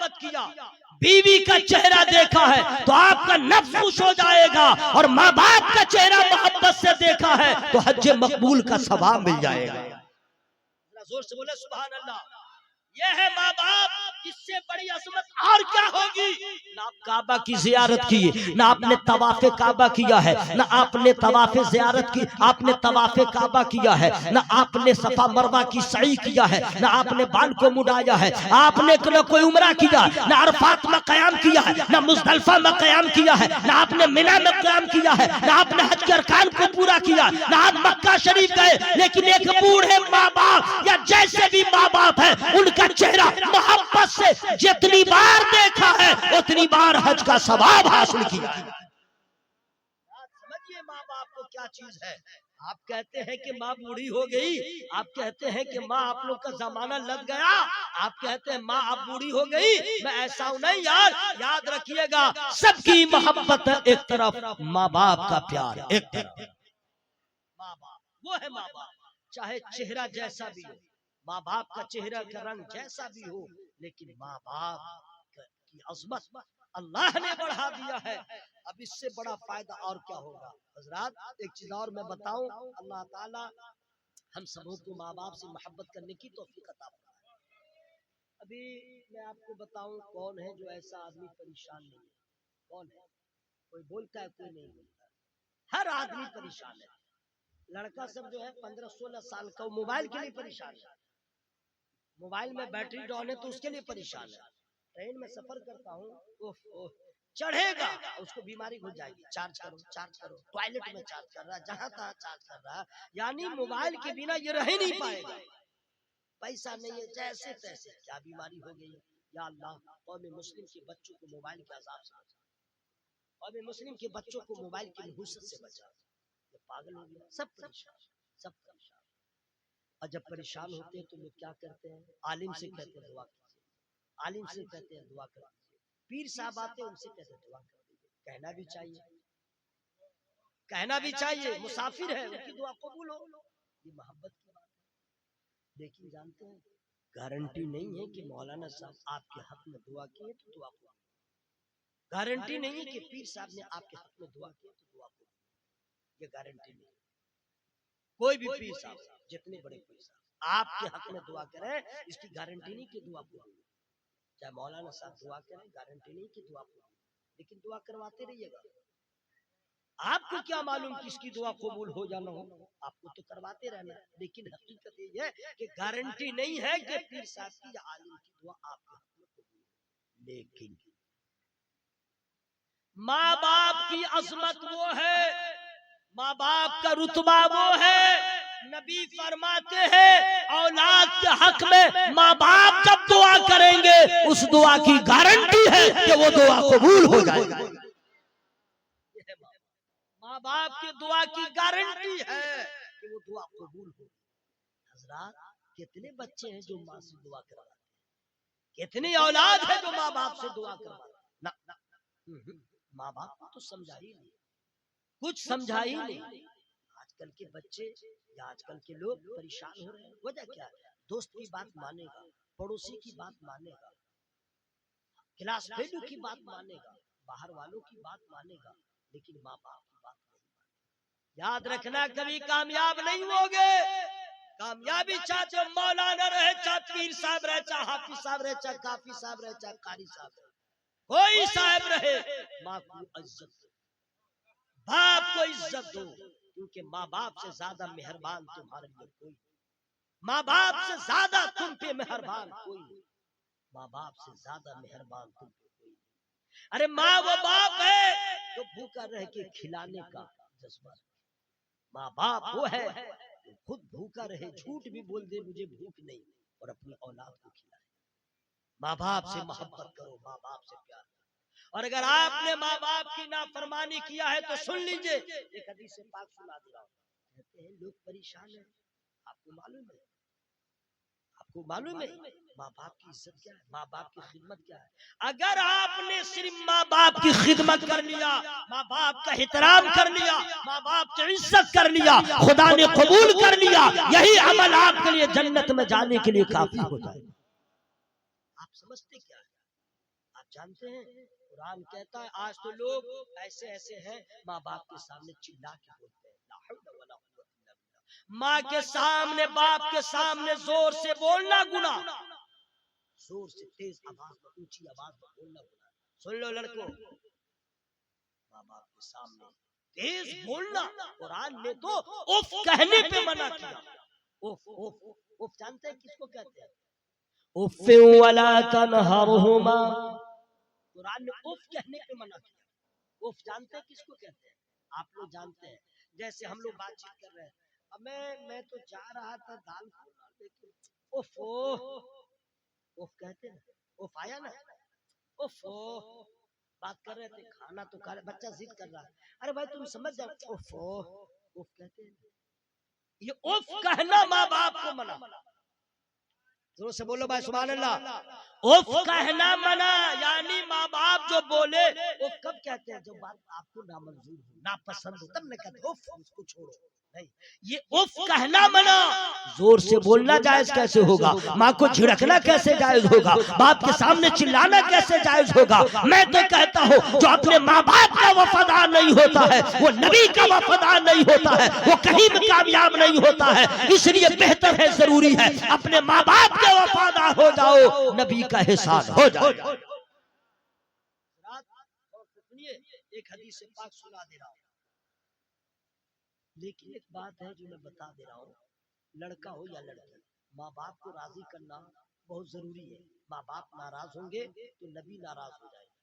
मोहब्बत किया, बीवी का चेहरा देखा है तो आपका नफ्स खुश हो जाएगा, और माँ बाप का चेहरा मोहब्बत से देखा है तो हज मकबूल का सवाब मिल जाएगा। जोर से बोले सुभान अल्लाह। यह है माँ बाप, इससे बड़ी अजमत और क्या होगी। ना आप काबा की जियारत की, ना आपने तवाफे काबा किया है, ना आपने तवाफे जियारत की, आपने तवाफे काबा किया है, ना आपने सफा मरवा की सई किया है, ना आपने बाल को मुड़ाया है, आपने न कोई उम्रा किया, ना अरफात में कयाम किया है, ना मुजदलिफा में कयाम किया है, ना आपने मिना में कयाम किया है, ना आपने हज के अरकान को पूरा किया, ना आप मक्का शरीफ गए। लेकिन एक बूढ़े माँ बाप या जैसे भी माँ बाप है, उनका चेहरा मोहब्बत से जितनी बार देखा है उतनी बार हज का सवाब हासिल किया। समझिए माँ बाप को क्या चीज है। आप कहते हैं कि माँ बूढ़ी हो गई, आप कहते हैं कि माँ आप लोग का जमाना लग गया, आप कहते हैं माँ आप बूढ़ी हो गई। मैं ऐसा हूं नहीं यार, याद रखिएगा सबकी मोहब्बत एक तरफ, माँ बाप का प्यार एक तरफ। माँ बाप वो है माँ बाप, चाहे चेहरा जैसा भी हो, माँ बाप का चेहरा का रंग जैसा भी हो, लेकिन माँ बाप की अज़मत अल्लाह ने बढ़ा दिया है। अब इससे बड़ा फायदा और क्या होगा। हजरात एक चीज और मैं बताऊं, अल्लाह ताला हम सबों को माँ बाप से मोहब्बत करने की तौफीक अता फरमाए। अभी मैं आपको बताऊं कौन है जो ऐसा आदमी परेशान नहीं है। कौन है? कोई बोलता है, कोई नहीं बोलता। हर आदमी परेशान है। लड़का सब जो है 15-16 साल का, मोबाइल के लिए परेशान है। मोबाइल में बैटरी डाउन है तो उसके लिए परेशान है। ट्रेन में सफर करता हूँ, चढ़ेगा उसको बीमारी हो जाएगी, चार्ज करो चार्ज करो, टॉयलेट में चार्ज कर रहा है, जहां तहां चार्ज कर रहा है, यानी मोबाइल के बिना ये रह ही नहीं पाएगा। पैसा नहीं है, जैसे तैसे क्या बीमारी हो गई। या अल्लाह, कौम मुस्लिम के बच्चों को मोबाइल के अजाब से बचा, कौम मुस्लिम के बच्चों को मोबाइल की नहुसत से बचा। ये पागल हो गया, सब परेशान, सब परेशान। और जब परेशान होते हैं तो लोग क्या करते हैं, आलिम से कहते हैं दुआ कीजिए, आलिम से कहते हैं दुआ कर दीजिए, पीर साहब आते हैं उनसे कहते हैं दुआ कर दीजिए। कहना भी चाहिए, कहना भी चाहिए, मुसाफिर है उनकी दुआ कबूल हो, ये मोहब्बत की बात है। लेकिन जानते हैं गारंटी नहीं है कि मौलाना साहब आपके हक में दुआ किए तो दुआ कबूल, गारंटी नहीं है कि पीर साहब ने आपके हक में दुआ किए तो दुआ कबूल, ये गारंटी नहीं। कोई भी पीर साहब, जितने बड़े पीर साहब आपके हक में दुआ करें, इसकी गारंटी नहीं कि दुआ कबूल। चाहे मौलाना साहब दुआ करें, गारंटी नहीं कि दुआ कबूल, लेकिन दुआ करवाते रहिएगा। आपको क्या मालूम किसकी दुआ कबूल हो या ना हो, आपको तो करवाते रहना। लेकिन हकीकत ये है कि गारंटी नहीं है कि पीर साहब की या आलिम की दुआ आपके हक में कबूल। लेकिन माँ बाप की अजमत वो है, माँ बाप का रुतबा वो है। नबी फरमाते हैं औलाद के हक में माँ बाप जब दुआ करेंगे उस दुआ की गारंटी है कि वो दुआ कबूल हो जाएगी। माँ बाप की दुआ की गारंटी है कि वो दुआ कबूल हो। हजरात कितने बच्चे हैं जो माँ से दुआ करवाते हैं, कितनी औलाद है जो माँ बाप से दुआ करवाते ना। माँ बाप को तो समझा ही नहीं, कुछ समझा ही नहीं। आजकल के बच्चे या आजकल के लोग परेशान हो रहे हैं। वजह क्या है? दोस्त की बात मानेगा, पड़ोसी की बात मानेगा, क्लास फेलो की बात मानेगा, बाहर वालों की बात मानेगा, लेकिन माँ बाप की बात नहीं मानेगा। याद रखना कभी कामयाब नहीं होगे। कामयाबी चाहे मौलाना रहे, चाहे पीर साहब रहे, चाहे हाफिज साहब रहे, चाहे काफी साहब रहे, चाहे कारी साहब रहे, कोई साहब रहे, माँ को इज्जत दो, बाप को इज्जत दो, क्योंकि माँ बाप से ज्यादा मेहरबान तुम्हारे लिए कोई, माँ बाप से ज्यादा तुम पे मेहरबान कोई नहीं, माँ बाप से ज्यादा मेहरबान तुम पे कोई नहीं। अरे माँ वो बाप है जो भूखा रह के खिलाने का जज्बा, माँ बाप वो है जो खुद भूखा रहे, झूठ भी बोल दे मुझे भूख नहीं, और अपनी औलाद को खिलाए। माँ बाप से मोहब्बत करो, माँ बाप से प्यार करो। और अगर आपने माँ बाप की नाफरमानी किया है तो सुन लीजिए, एक हदीस से पाक सुना दे रहा हूं। कहते हैं लोग परेशान हैं, आपको मालूम है, आपको मालूम है माँ बाप की इज्जत क्या है, माँ बाप की खिदमत क्या है। अगर आपने सिर्फ माँ बाप की खिदमत कर लिया, माँ बाप का एहतराम कर लिया, माँ बाप की इज्जत कर लिया, खुदा ने कबूल कर लिया, यही अमल आपके लिए जन्नत में जाने के लिए काफी हो जाए। आप समझते क्या है? आप जानते हैं कुरान कहता है आज तो लोग ऐसे ऐसे हैं माँ बाप के सामने चिल्ला के बोलते हैं ला हौला वला कुव्वता इल्ला बिल्लाह। माँ के सामने बाप के सामने जोर से बोलना गुनाह, जोर से तेज आवाज में ऊंची आवाज में बोलना गुनाह। सुन लो लड़कों, माँ बाप के सामने तेज बोलना कुरान ने तो उफ कहने पे मना किया। उफ उफ उफ जानते हैं किसको कहते हैं? उफ़्फ़ि वला तनहरहुमा, कुरान ने उफ कहने पे मना किया। उफ जानते हैं किसको कहते हैं? आप लोग जानते हैं। जैसे हम लोग बातचीत कर रहे हैं, अब मैं तो जा रहा था दाल खाना, लेकिन उफ उफ कहते हैं, उफ आया ना, उफ बात कर रहे थे खाना तो खा रहे, बच्चा जिद कर रहा है, अरे भाई तुम समझ जाओ, उफ कहते हैं। ये उफ कहना माँ बाप को मना। जोर से बोलो भाई सुभान अल्लाह। उफ कहना मना, यानी माँ बाप जो बोले उफ कब कहते हैं? जब बात आपको नामंजूर हो, नापसंद हो, तब न कहते उफ उसको छोड़ो। नहीं, ये उफ कहना मना। जोर से बोलना जायज कैसे होगा? माँ को झिड़कना कैसे जायज होगा? बाप के सामने चिल्लाना कैसे जायज होगा? मैं तो कहता हूँ जो अपने माँ बाप का वफादार नहीं होता है वो नबी का वफादार नहीं होता है, वो कहीं भी कामयाब नहीं होता है। इसलिए बेहतर है, जरूरी है अपने माँ बाप के वफादार हो जाओ, नबी का एहसान हो जाए। एक हदीस से पाक सुना दे रहा हूँ, लेकिन एक बात है जो मैं बता दे रहा हूँ, लड़का हो या लड़की, माँ बाप को राजी करना बहुत जरूरी है। माँ बाप नाराज होंगे तो नबी नाराज हो जाएगा,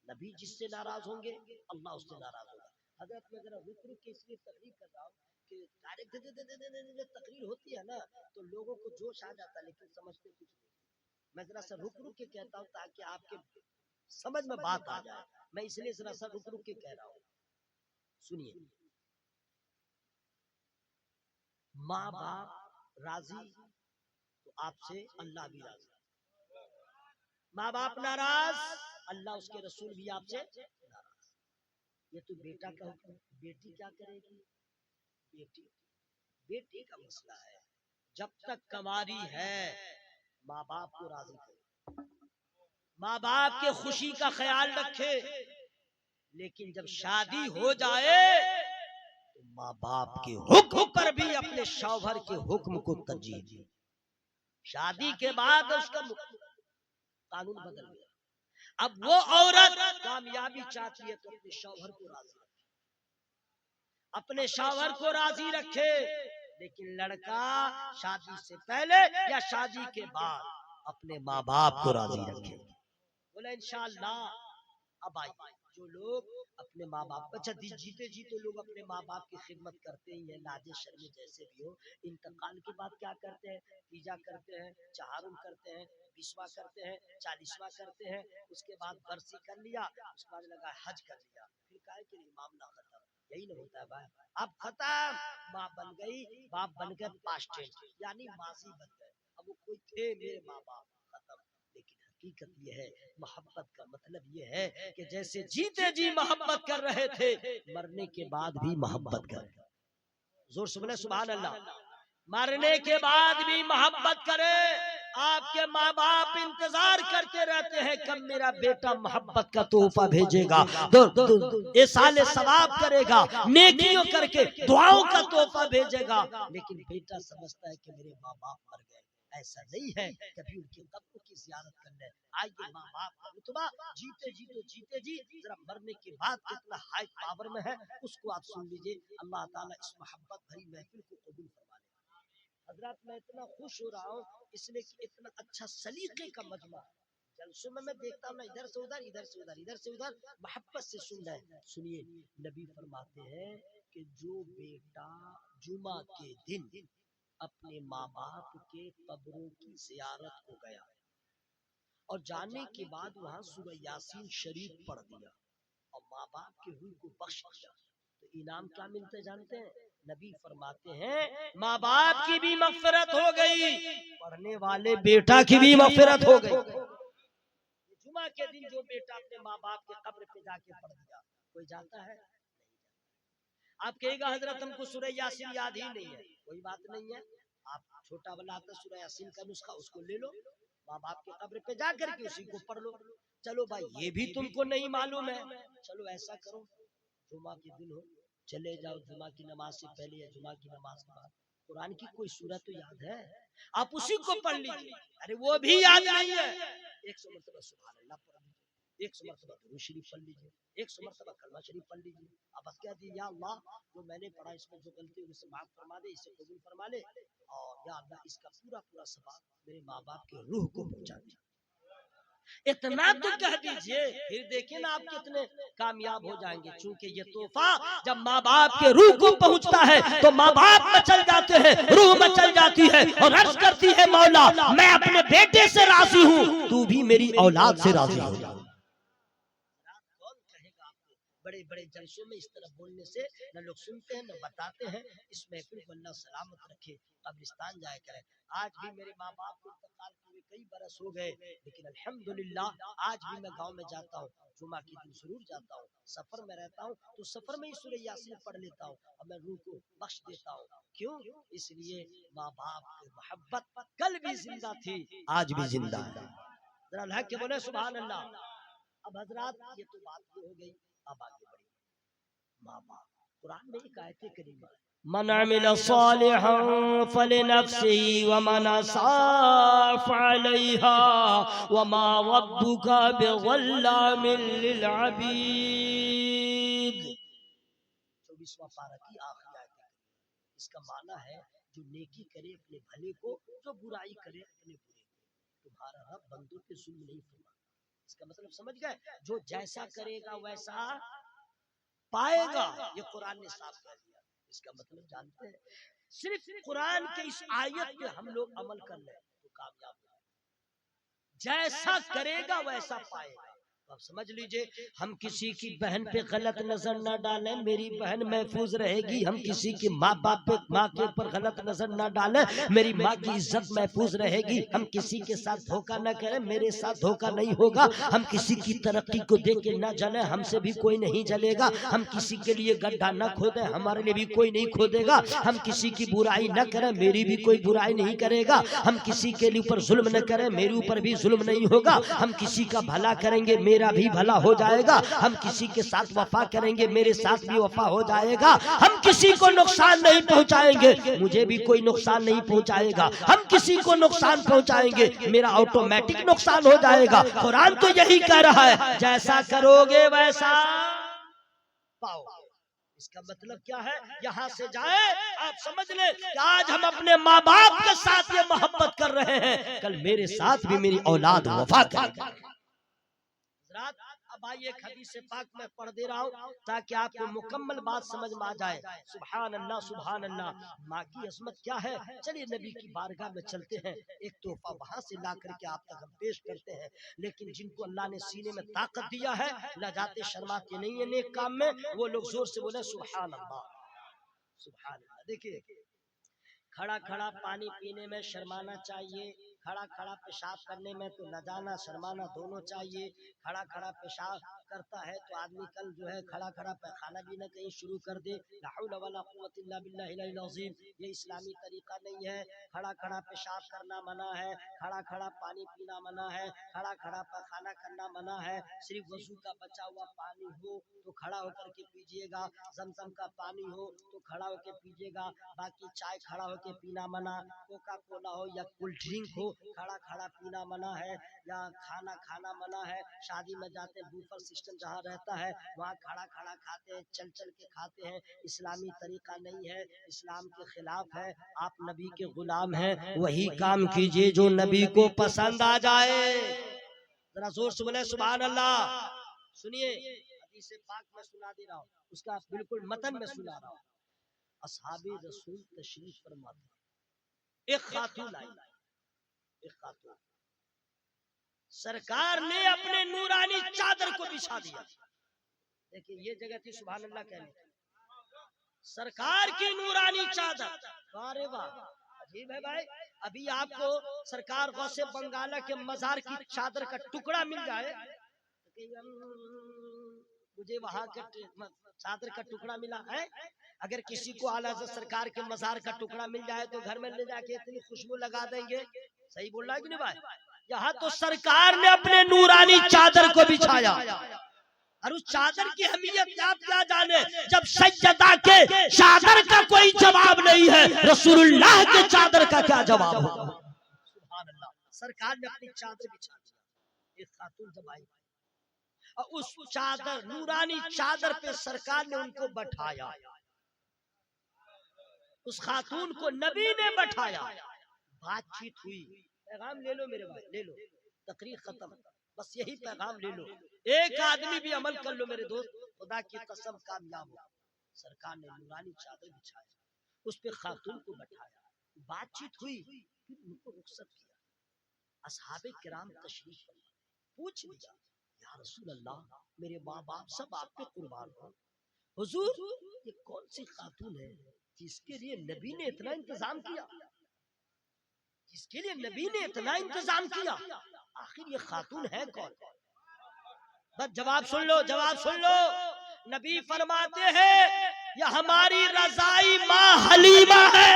नबी जिससे नाराज होंगे अल्लाह उससे नाराज होगा। हजरत मैं जरा रुक रुक के इसलिए तकरीर कर रहा हूँ कि डायरेक्ट तकरीर होती है ना तो लोगों को जोश आ जाता है, लेकिन समझते कुछ नहीं। मैं जरा सा रुक रुक के कहता हूँ ताकि आपके समझ में बात आ जाए, मैं इसलिए जरा सा रुक रुक के कह रहा हूँ। सुनिए, माँ बाप राजी तो आपसे अल्लाह भी राजी, माँ बाप नाराज अल्लाह उसके रसूल भी आपसे नाराज। ये तो बेटा का हुक्म, बेटी क्या करेगी? बेटी बेटी का मसला है, जब तक कमारी है माँ बाप को राजी करे, माँ बाप के खुशी का ख्याल रखे, लेकिन जब शादी हो जाए तो माँ बाप के हुक्म पर भी अपने शौहर के हुक्म को तरजीह दी। शादी के बाद उसका कानून बदल गया, अब वो औरत कामयाबी चाहती है तो अपने शौहर को राजी रखे, अपने शौहर को राजी रखे। लेकिन लड़का शादी से पहले या शादी के बाद अपने माँ बाप को राजी रखे। बोला इंशाअल्लाह। अब आइए, जो लोग अपने माँ बाप, अच्छा जीते जी तो लोग अपने माँ बाप की खिदमत करते ही है, लाजे शर्मे जैसे भी हो, इंतकाल के बाद क्या करते हैं? तीजा करते हैं, चहारुम करते हैं, 20वां करते हैं, 40वां करते हैं, उसके बाद बरसी कर लिया, उसके बाद लगा हज कर लिया, फिर कहा कि नहीं मामला खत्म। यही ना होता है भाई, अब खत्म, माँ बन गई, बाप बन गए, पास्ट टेंस यानी माजी बन गए, अब वो कोई थे मेरे माँ बाप, खत्म। लेकिन हकीकत ये है, मोहब्बत का मतलब ये है कि जैसे जीते जी मोहब्बत कर रहे थे, मरने के बाद भी मोहब्बत कर। जोर से बोले सुभान अल्लाह। मरने के बाद भी मोहब्बत करे। आपके माँ बाप इंतजार करते रहते हैं कब मेरा बेटा मोहब्बत का तोहफा भेजेगा, ये साले सवाब करेगा, नेकियों करके दुआओं का तोहफा भेजेगा। लेकिन बेटा समझता है कि मेरे माँ बाप मर गए, ऐसा नहीं है, कभी उनके कब्र की ज़ियारत कर ले। आइए, माँ बाप का रुतबा जीते जी जरा मरने के बाद कितना हाई पावर में है उसको आप सुन लीजिए। अल्लाह ताला इस मोहब्बत भरी महफिल को कबूल फरमा ले। हजरत मैं इतना खुश हो रहा हूँ इसलिए कि इतना अच्छा सलीके का मजमा जलसों में मैं देखता हूँ ना, इधर से उधर, इधर से उधर, इधर से उधर, मोहब्बत से सुन रहे हैं। सुनिए, नबी फरमाते हैं कि जो बेटा जुमा के दिन अपने माँ बाप के कब्रों की जियारत को गया और जाने के बाद वहां सूरह यासीन शरीफ पढ़ दिया और माँ बाप के रूह को बख्श दिया, तो इनाम क्या मिलते हैं जानते हैं? नबी फरमाते हैं माँ बाप की भी मगफिरत हो गई, पढ़ने वाले बेटा की भी मगफिरत हो गई। जुमा के दिन जो बेटा अपने माँ बाप के कब्र पे जाके पढ़ दिया, कोई जाता है? आप कहेगा हजरत हमको सूरह यासीन याद ही नहीं है, कोई बात नहीं है, आप छोटा वाला आता सूरह यासीन का नुस्खा उसको ले लो, माँ बाप के कब्र पे जा करके उसी को पढ़ लो। चलो भाई ये भी तुमको नहीं मालूम है, चलो ऐसा करो, जुमा के दिन हो, चले जाओ जुमा की नमाज से पहले या जुमा की नमाज के बाद कुरान की कोई सूरत तो याद है, आप उसी को पढ़ लीजिए। अरे वो भी याद नहीं है, 100 मरतबा सुभान अल्लाह पढ़ लीजिए, 100 मरतबा दुरूद शरीफ पढ़ लीजिए, 100 मरतबा कलमा शरीफ पढ़ लीजिए। अब बस क्या दी, या अल्लाह जो मैंने पढ़ा इसमें जो गलती हुई उसे माफ फरमा दे, इसे कबूल फरमा ले, और या अल्लाह इसका पूरा पूरा सवाब मेरे माँ बाप के रूह को पहुंचा दे। इतना तो कह दीजिए, फिर देखिए ना आप कितने कामयाब हो जाएंगे। चूंकि ये तोहफा जब माँ बाप के रूह को पहुंचता है तो माँ बाप मचल जाते हैं, रूह मचल जाती है और अर्ज करती है, मौला मैं अपने बेटे से राजी हूँ, तू भी मेरी औलाद से राजी हो जा। बड़े बड़े जलसों में इस तरह बोलने से न लोग सुनते हैं न बताते हैं। इस महफिल को अल्लाह सलामत रखे, कब्रिस्तान जाया करें। आज भी मेरे माँ बाप को इंतकाल हुए कई बरस हो गए, लेकिन अल्हम्दुलिल्लाह आज भी मैं गांव में जाता हूँ, जुमा के दिन जरूर जाता हूँ, सफर में रहता हूँ तो सफर में ही सूरह यासीन पढ़ लेता हूँ और मैं रूह को बख्श देता हूँ। क्यों? इसलिए माँ बाप की मोहब्बत कल भी जिंदा थी, आज भी जिंदा है। जरा अल्लाह के बोले सुभान अल्लाह। अब हजरात ये तो बात हो गई, अब आगे बढ़ी। माँ बाप, कुरान में एक आयत करीमा है, मन अमिल सालिहन फलिनफ्सिही व मन असाअ फअलैहा व मा रब्बुका बिज़ल्लामिल लिल अबीद। 24वां पारा की आखिरी आयत है। इसका माना है जो नेकी करे अपने भले को, जो बुराई करे अपने बुरे को, तुम्हारा रब बंदों पे जुल्म नहीं फरमाता। इसका मतलब समझ गए, जो जैसा करेगा वैसा पाएगा, ये कुरान ने साफ कर दिया। इसका मतलब जानते हैं, सिर्फ कुरान के इस आयत पे हम लोग अमल कर ले तो कामयाब हो, जैसा करेगा वैसा पाएगा। अब समझ लीजिए, हम किसी की बहन पे गलत नजर न डालें, मेरी बहन महफूज रहेगी। हम किसी की माँ बाप पे, माँ के ऊपर गलत नजर न डालें, मेरी माँ की इज्जत महफूज रहेगी। हम किसी के साथ धोखा न करें, मेरे साथ धोखा नहीं होगा। हम किसी की तरक्की को देख के न जलें, हमसे भी कोई नहीं जलेगा। हम किसी के लिए गड्ढा न खोदें, हमारे लिए भी कोई नहीं खोदेगा। हम किसी की बुराई न करें, मेरी भी कोई बुराई नहीं करेगा। हम किसी के लिए ऊपर जुल्म न करें, मेरे ऊपर भी जुल्म नहीं होगा। हम किसी का भला करेंगे, मेरा भी भला हो जाएगा। हम किसी के साथ वफा करेंगे, मेरे साथ भी वफा हो जाएगा। हम किसी को नुकसान नहीं पहुंचाएंगे, मुझे भी कोई नुकसान नहीं पहुंचाएगा। हम किसी को नुकसान पहुंचाएंगे, मेरा ऑटोमेटिक नुकसान हो जाएगा। कुरान तो यही कह रहा है, जैसा करोगे वैसा पाओगे। इसका मतलब क्या है, यहाँ से जाए आप समझ ले कि आज हम अपने माँ बाप के साथ ये मोहब्बत कर रहे हैं, कल मेरे साथ भी मेरी औलाद वफा करेगी। अब आइए एक हदीस पाक में पढ़ दे रहा हूँ ताकि आपको मुकम्मल बात समझ में आ जाए। सुभान अल्लाह सुभान अल्लाह, माँ की अजमत क्या है। चलिए नबी की बारगाह में चलते हैं, एक तोहफा वहां से ला करके आप तक हम पेश करते हैं। लेकिन जिनको अल्लाह ने सीने में ताकत दिया है, लजाते शर्माते नहीं है नेक काम में, वो लोग जोर से बोले सुभान अल्लाह सुभान अल्लाह। देखिए, खड़ा खड़ा पानी पीने में शर्माना चाहिए, खड़ा खड़ा पेशाब करने में तो लजाना शर्माना दोनों चाहिए। खड़ा खड़ा पेशाब करता है तो आदमी कल जो है खड़ा खड़ा पैखाना भी न कहीं शुरू कर दे। ला हौला वला कुव्वता इल्ला बिल्लाहिल अज़ीम, ये इस्लामी तरीका नहीं है। खड़ा खड़ा पेशाब करना मना है, खड़ा खड़ा पानी पीना मना है, खड़ा खड़ा पैखाना करना मना है। सिर्फ वजू का बचा हुआ पानी हो तो खड़ा होकर के पीजिएगा, ज़मज़म का पानी हो तो खड़ा होकर पीजिएगा। बाकी चाय खड़ा होकर पीना मना, कोका कोला हो या कोल्ड ड्रिंक हो खड़ा खड़ा पीना मना है, या खाना खाना मना है। शादी में जाते हैं, बूफर सिस्टम जहाँ रहता है वहाँ खड़ा खड़ा खाते हैं, चल चल के खाते हैं। इस्लामी तरीका नहीं है, इस्लाम के खिलाफ है। आप नबी के गुलाम हैं, वही काम कीजिए जो नबी को पसंद आ जाए। जरा जोर से बोले सुभान अल्लाह। सुनिए, हदीस पाक में सुना दे रहा हूँ, उसका बिल्कुल मतन में सुना रहा हूँ। असहाबे रसूल तशरीफ फरमाते, एक खातून आई, एक खातून, सरकार ने अपने नूरानी चादर को बिछा दिया। देखिए ये जगह थी सुभान अल्लाह कहने, सरकार की नूरानी चादर। अरे वाह, अजीब है भाई। अभी आपको सरकार गौसे बंगाला के मजार की चादर का टुकड़ा मिल जाए, मुझे वहां के चादर का टुकड़ा मिला है। अगर किसी को आला हज़रत सरकार के मजार का टुकड़ा मिल जाए तो घर में ले जाके इतनी खुशबू लगा देंगे। सही बोल रहा है कि नहीं भाई? यहाँ तो सरकार ने अपने नूरानी चादर को बिछाया, और उस चादर की अहमियत आप क्या जाने। जब सैयदा के चादर का कोई जवाब नहीं है, रसूलुल्लाह के चादर का क्या जवाब होगा। सुभान अल्लाह। सरकार ने अपनी चादर बिछा दी, एक खातून जब आई और उस चादर नूरानी चादर पे सरकार ने उनको बैठाया, उस खातून को नबी ने बैठाया, बातचीत हुई। पैगाम ले लो मेरे भाई, ले लो, तकरीर खत्म, बस यही पैगाम ले लो, एक आदमी भी अमल कर लो मेरे दोस्त, खुदा की कसम कामयाब हो। सरकार ने नूरानी चादर बिछाया, उस पे खातून को बैठाया, बातचीत हुई, फिर उनको रुखसत किया। असहाबे किराम तशरीफ पूछ लिया, या रसूल अल्लाह, मेरे माँ बाप सब आप पे कुर्बान हो, हुजूर ये कौन सी खातून है जिसके लिए नबी ने इतना इंतजाम किया, जिसके लिए नबी ने इतना इंतजाम किया, आखिर ये खातून है कौन। बस जवाब सुन लो, जवाब सुन लो। नबी फरमाते हैं यह हमारी रजाई माँ हलीमा है,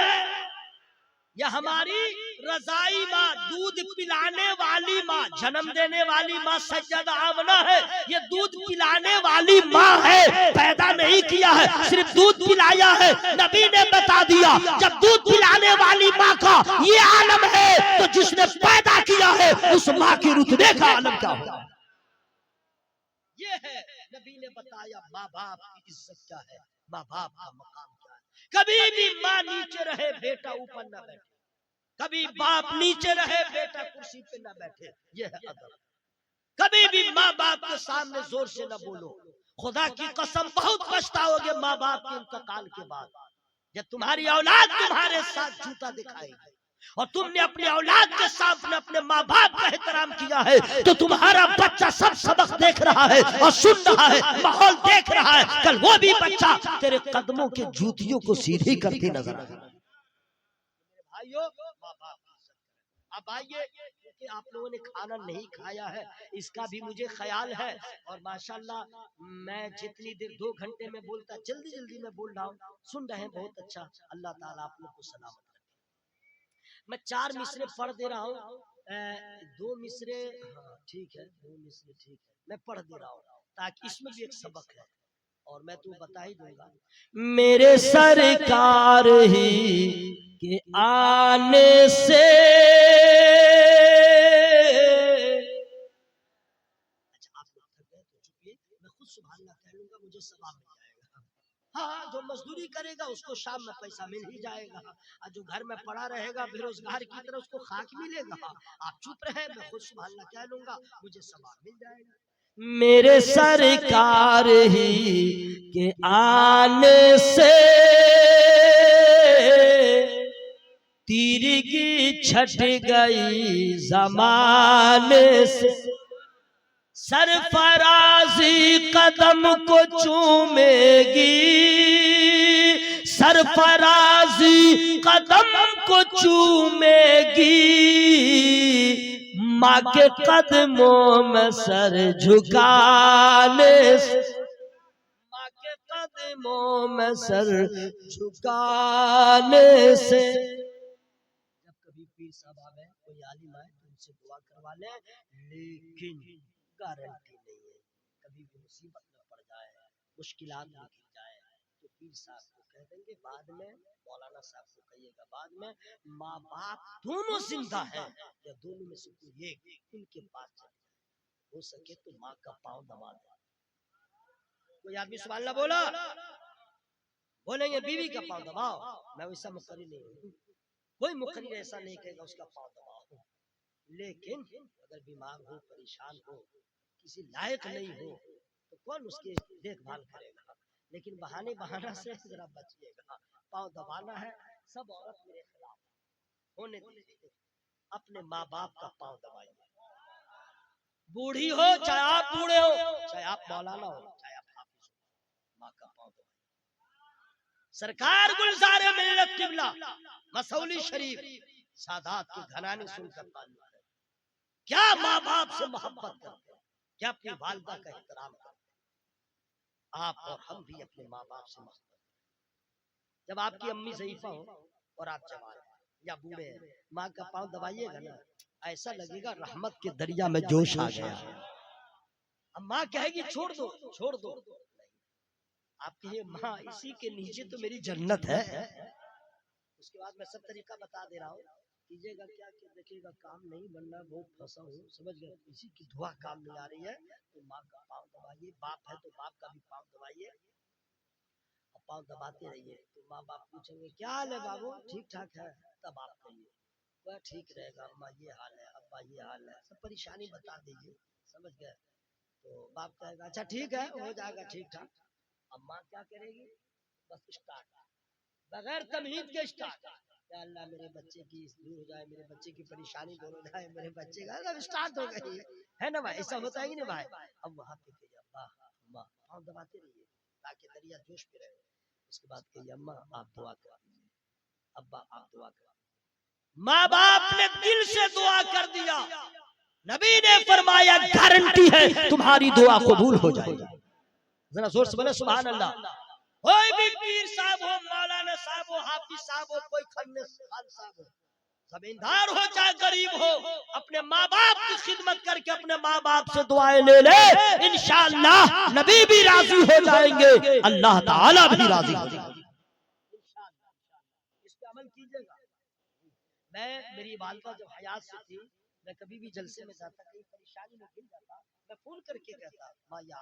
यह हमारी रजाई माँ, दूध पिलाने वाली माँ, जन्म देने वाली माँ सैयदा आमना है, ये दूध पिलाने वाली माँ है, पैदा नहीं किया है, सिर्फ दूध पिलाया है। नबी ने बता दिया जब दूध पिलाने वाली माँ का ये आलम है, तो जिसने पैदा किया है उस माँ के रुतबे का आलम क्या होगा। ये है नबी ने बताया माँ बाप की इज्जत क्या है, माँ बाप का मकाम क्या है। कभी भी माँ नीचे रहे बेटा ऊपर न बैठे, कभी बाप नीचे रहे बेटा कुर्सी पे न बैठे, ये है अदब। कभी भी माँ बाप के सामने जोर से न बोलो, खुदा की कसम बहुत पछताओगे माँ बाप के इंतकाल के बाद, जब तुम्हारी औलाद तुम्हारे साथ जूता दिखाएगी और तुमने अपनी औलाद के सामने अपने माँ बाप का एहतराम किया है, तो तुम्हारा बच्चा सब सबक देख रहा है और सुन रहा है, माहौल देख रहा है, कल वो भी बच्चा तेरे कदमों के जूतियों को सीधी करती नजर आएगा। भाइयों, माँ बाप अब आइए, क्योंकि आप लोगों ने खाना नहीं खाया है इसका भी मुझे ख्याल है, और माशाल्लाह मैं जितनी देर 2 घंटे में बोलता जल्दी जल्दी में बोल रहा हूँ, सुन रहे हैं बहुत अच्छा, अल्लाह ताला आप लोग को सलामत रखे। मैं 4 मिसरे पढ़ दे रहा हूँ, 2 मिसरे, हाँ ठीक है, 2 मिसरे ठीक है, मैं पढ़ दे रहा हूँ ताकि इसमें भी एक सबक है, और मैं तो बता ही दूंगा। मेरे सरकार ही के आने से, अच्छा आप लोग थक गए तो चुपिए, मैं खुद सुभान अल्लाह कह लूंगा, मुझे सवाब मिल जाएगा। हाँ, जो मजदूरी करेगा उसको शाम में पैसा मिल ही जाएगा, और जो घर में पड़ा रहेगा बेरोजगार की तरह उसको खाक मिलेगा। आप चुप रहे, मैं खुद सुभान अल्लाह कह लूंगा, मुझे सवाब मिल जाएगा। मेरे सरकार ही के आने से तीरगी छट गई जमाने से, सरफराजी कदम को चूमेगी, सरफराजी कदम को चूमेगी, माँ के कदमों में सर झुकाने से, माँ के कदमों में सर झुकाने से। जब कभी पीर साहब आए, कोई आलिम आए तो उनसे दुआ करवा ले, लेकिन गारंटी नहीं है, कभी भी मुसीबत में पड़ जाए, मुश्किलात में गिर जाए तो पीर साहब को कह देंगे, बाद में मौलाना साहब को कहिएगा, बाद में माँ बाप दोनों जिंदा है या दोनों में से कोई एक उनके पास चले, हो सके तो माँ का पांव दबा दे। कोई आदमी सुभान अल्लाह बोला, बोलेंगे बीवी का पांव दबाओ, मैं वैसा मुकर्री नहीं हूँ, कोई मुकर्री ऐसा नहीं कहेगा उसका पांव दबाओ, लेकिन अगर बीमार हो, परेशान हो, किसी लायक नहीं हो तो कौन उसकी देखभाल करेगा। लेकिन बहाने बहाना से जरा बचिएगा, पांव दबाना है, सब औरत मेरे खिलाफ होने दीजिए, अपने माँ बाप का पांव दबाइए, बूढ़ी हो चाहे आप बूढ़े हो, चाहे आप मौलाना हो, चाहे आप हाफिज हो, माँ का पांव दबाइए। सरकार गुलजार मिल्लत किबला मसौली शरीफ सादात के घराने सुनकर ताल्लुक है, क्या माँ बाप से मोहब्बत करते हैं, क्या अपनी वालिदा का एहतराम करते हैं। आप और हम भी अपने माँ बाप से मोहब्बत करें। जब आपकी अम्मी ज़ईफा हो और आप जवान हैं या बूढ़े हैं, माँ का पांव दबाइएगा ना, ऐसा लगेगा रहमत के दरिया में जोश आ गया। अब माँ कहेगी छोड़ दो छोड़ दो, आप कहिए माँ इसी के नीचे तो मेरी जन्नत है। उसके बाद मैं सब तरीका बता दे रहा हूँ, कीजिएगा क्या कि देखिएगा काम नहीं बनना, बहुत फंसा हूँ, समझ गए, इसी की दुआ काम नहीं आ रही है, तो माँ का पाँव दबाइए, बाप है तो बाप का भी पाँव दबाइए, पाँव दबाते रहिए। तो माँ बाप पूछेंगे क्या हाल है बाबू, ठीक ठाक है, तब आप कहिए वह ठीक रहेगा, अम्मा ये हाल है, अब्बा ये हाल है, सब परेशानी बता दीजिए, समझ गए। तो बाप कहेगा अच्छा ठीक है हो जाएगा ठीक ठाक। अम्मा क्या करेगी, बस स्टार्ट, बगैर तमहीद के स्टार्ट, या अल्लाह मेरे बच्चे की दूर हो जाए, मेरे बच्चे की परेशानी दूर हो जाए, मेरे बच्चे का सब स्टार्ट हो गई है ना भाई, ऐसा होता है कि नहीं भाई। अब वहां पे कहिए अब्बा अम्मा, पाँव दबाते रहिए ताकि दरिया जोश पे रहे। उसके बाद कहिए अम्मा आप दुआ कर दीजिए, अब्बा आप दुआ कर। माँ बाप ने दिल से दुआ कर दिया, नबी ने फरमाया गारंटी है तुम्हारी दुआ कबूल हो जाएगी। जरा जोर से बोले सुभान अल्लाह। कोई भी पीर साहब हो, मौलाना साहब हो, हाफिज साहब हो, कोई खन्ने साहब हो, जमींदार हो चाहे गरीब हो, अपने माँ बाप की खिदमत करके अपने माँ बाप से दुआएं ले ले, इंशाअल्लाह नबी भी राजी हो जाएंगे, अल्लाह ताला भी राजी हो जाएंगे। इस पे अमल कीजिएगा। मैं मेरी वालिदा जब हयात से थी, मैं कभी भी जलसे में जाता, कहीं परेशानी में गिर जाता, मैं फोन करके कहता माँ या